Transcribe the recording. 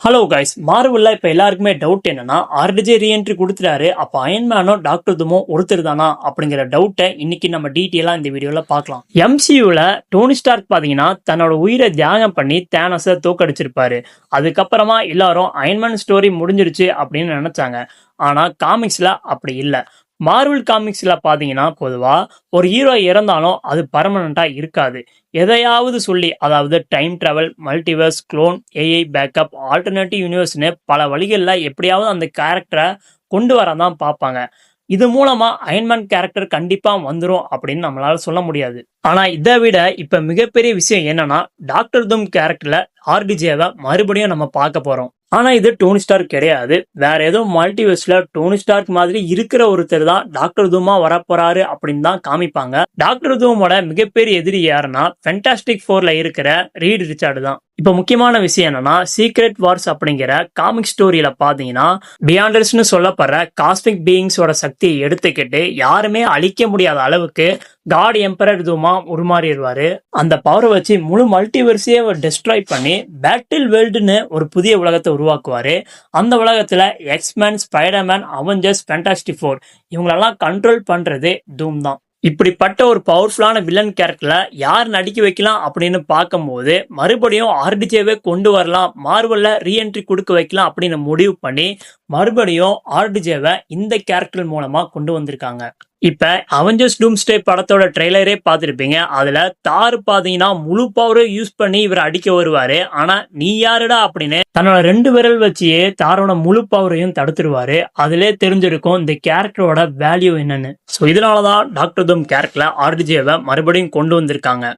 Hello guys, மார்வெல்ல இப்ப எல்லாருக்குமே doubt என்னன்னா, ஆர்டிஜே ரீஎன்ட்ரி கொடுத்துட்டாரு. அப்ப அயன்மேனோ டாக்டர் துமோ ஒருத்தர் தானா அப்படிங்கிற டவுட்டை இன்னைக்கு நம்ம டீட்டெயிலா இந்த வீடியோல பார்க்கலாம். எம்சியூல டோனி ஸ்டார்க் பாத்தீங்கன்னா தன்னோட உயிரை தியாகம் பண்ணி தேனஸை தோக்கடிச்சிருப்பாரு. அதுக்கப்புறமா எல்லாரும் அயன்மேன் ஸ்டோரி முடிஞ்சிருச்சு அப்படின்னு நினைச்சாங்க. ஆனா காமிக்ஸ்ல அப்படி இல்லை. மார்வல் காமிக்ஸ்ல பாத்தீங்கன்னா பொதுவா ஒரு ஹீரோ இறந்தாலும் அது பர்மனண்டா இருக்காது. எதையாவது சொல்லி, அதாவது time travel, multiverse, clone, AI backup, alternative யூனிவர்ஸ்னு பல வழிகளில் எப்படியாவது அந்த கேரக்டரை கொண்டு வரதான் பார்ப்பாங்க. இது மூலமா அயன்மேன் கேரக்டர் கண்டிப்பா வந்துரும் அப்படின்னு நம்மளால சொல்ல முடியாது. ஆனா இதை விட இப்ப மிகப்பெரிய விஷயம் என்னன்னா, டாக்டர் தூம் கேரக்டர்ல ஆர்டிஜேவை மறுபடியும் நம்ம பார்க்க போறோம். ஆனா இது டோனி ஸ்டார்க் கிடையாது. வேற ஏதோ மல்டிவர்ஸ்ல டோனி ஸ்டார்க் மாதிரி இருக்கிற ஒருத்தர் தான் டாக்டர் தூமா வரப்போறாரு அப்படின்னு தான் காமிப்பாங்க. டாக்டர் தூமோட மிகப்பெரிய எதிரி யாருன்னா ஃபென்டாஸ்டிக் ஃபோர்ல இருக்கிற ரீட் ரிச்சார்டு தான். இப்ப முக்கியமான விஷயம் என்னன்னா, சீக்ரெட் வார்ஸ் அப்படிங்கிற காமிக் ஸ்டோரியில பாத்தீங்கன்னா பியாண்டர்ஸ்னு சொல்லப்படுற காஸ்மிக் பீயிங்ஸோட சக்தியை எடுத்துக்கிட்டு யாருமே அழிக்க முடியாத அளவுக்கு காட் எம்பரர் தூமா உருமாறிடுவாரு. அந்த பவரை வச்சு முழு மல்டிவர்ஸையே டெஸ்ட்ராய் பண்ணி பேட்டில் வேர்ல்டுன்னு ஒரு புதிய உலகத்தை உருவாக்குவாரு. அந்த உலகத்துல எக்ஸ்மேன், ஸ்பைடர்மேன், அவெஞ்சர்ஸ், ஃபேண்டாஸ்டிக் ஃபோர் இவங்களெல்லாம் கண்ட்ரோல் பண்றது தூம் தான். இப்படிப்பட்ட ஒரு பவர்ஃபுல்லான வில்லன் கேரக்டர்ல யார் நடிக்க வைக்கலாம் அப்படின்னு பார்க்கும்போது மறுபடியும் ஆர்டிஜேவே கொண்டு வரலாம், மார்வல்ல ரீஎன்ட்ரி கொடுக்க வைக்கலாம் அப்படின்னு முடிவு பண்ணி மறுபடியும் ஆர்டிஜேவை இந்த கேரக்டர் மூலமா கொண்டு வந்திருக்காங்க. இப்ப அவெஞ்சர்ஸ் டூம்ஸ்டே படத்தோட ட்ரெய்லரே பார்த்துருப்பீங்க. அதுல தார் பாத்தீங்கன்னா முழு பவரும் யூஸ் பண்ணி இவர் அடிக்க வருவாரு. ஆனா நீ யாருடா அப்படின்னு தன்னோட 2 விரல் வச்சியே தாரோட முழு பவரையும் தடுத்துருவாரு. அதுல தெரிஞ்சிருக்கும் இந்த கேரக்டரோட வேல்யூ என்னன்னு. ஸோ இதனாலதான் டாக்டர் தூம் கேரக்டர்ல ஆர்டிஜேவை மறுபடியும் கொண்டு வந்திருக்காங்க.